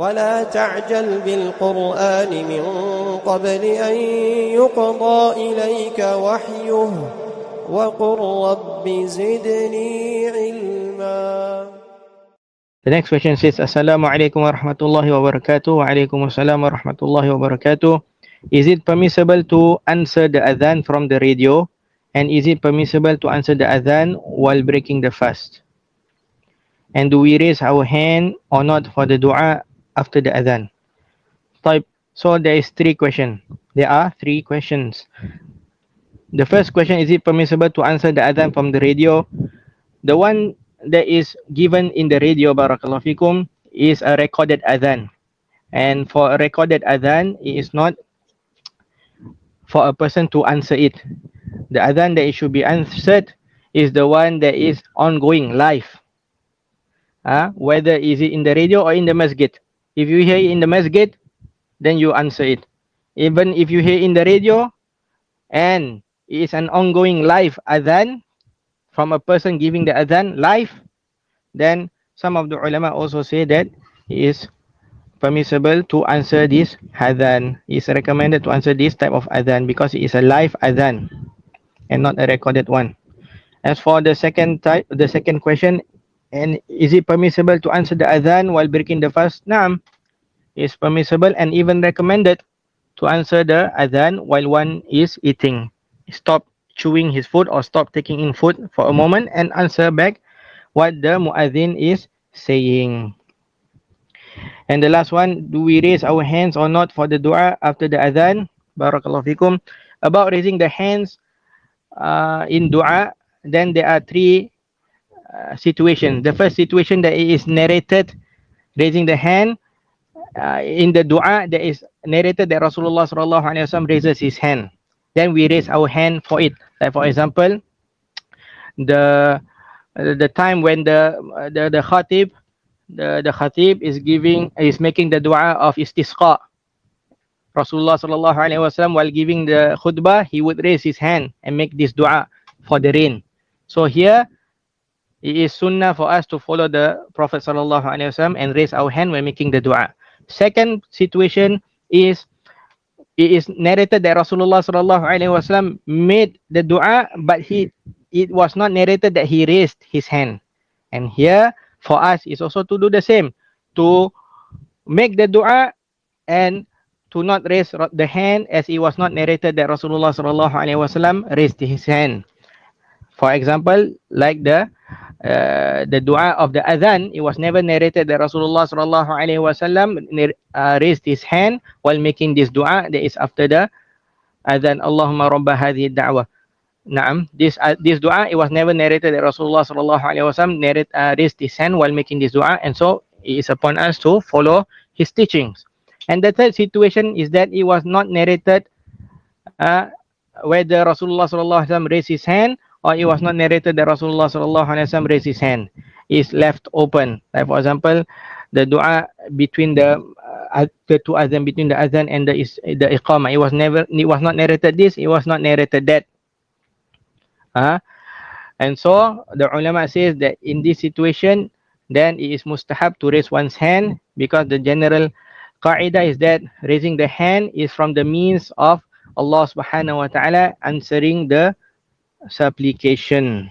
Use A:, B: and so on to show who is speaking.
A: ولا تعجل بالقرآن من قبل أن يقضى إليك وحيه وقل رب زدني علما.
B: The next question says, Assalamualaikum warahmatullahi wabarakatuh. Waalaikumsalam warahmatullahi wabarakatuh. Is it permissible to answer the adhan from the radio? And is it permissible to answer the adhan while breaking the fast? And do we raise our hand or not for the dua after the adhan? So there is three questions. There are three questions. The first question, is it permissible to answer the adhan from the radio? The one that is given in the radio, barakallahu fikum, is a recorded adhan. And for a recorded adhan, it is not for a person to answer it. The adhan that it should be answered is the one that is ongoing, live. Whether is it in the radio or in the masjid. If you hear it in the masjid, then you answer it. Even if you hear in the radio and it is an ongoing live adhan from a person giving the adhan live, then some of the ulama also say that it is permissible to answer this adhan. It is recommended to answer this type of adhan because it is a live adhan and not a recorded one. As for the second question, and is it permissible to answer the adhan while breaking the fast? Naam, it's permissible and even recommended to answer the adhan while one is eating. Stop chewing his food or stop taking in food for a moment and answer back what the muadhin is saying. And the last one, do we raise our hands or not for the dua after the adhan? Barakallahu fikum. About raising the hands in dua, then there are three situations. The first situation that it is narrated, raising the hand in the dua, that is narrated that Rasulullah sallallahu alaihi wasallam raises his hand. Then we raise our hand for it. Like for example, the time when the khatib, the khatib is making the dua of istisqa. Rasulullah sallallahu alaihi wasallam, while giving the khutbah, he would raise his hand and make this dua for the rain. So here it is sunnah for us to follow the Prophet sallallahu alaihi wasallam and raise our hand when making the dua. Second situation is, it is narrated that Rasulullah sallallahu alaihi wasallam made the dua, but it was not narrated that he raised his hand. And here for us is also to do the same, to make the dua and to not raise the hand, as it was not narrated that Rasulullah sallallahu alaihi wasallam raised his hand. For example, like the dua of the adhan, it was never narrated that Rasulullah sallallahu alaihi wasallam raised his hand while making this dua. That is after the adhan, Allahumma rabba hadhihi da'wah. Naam, this dua, it was never narrated that Rasulullah sallallahu alaihi wasallam raised his hand while making this dua, and so it is upon us to follow his teachings. And the third situation is that it was not narrated whether Rasulullah sallallahu alaihi wasallam raised his hand, or it was not narrated that Rasulullah sallallahu alaihi wasallam raised his hand. It's left open. Like for example, the dua between the two adhan, between the adhan and the iqamah, it was not narrated this, it was not narrated that. And so the ulama says that in this situation, then it is mustahab to raise one's hand, because the general qaida is that raising the hand is from the means of Allah subhanahu wa ta'ala answering the supplication.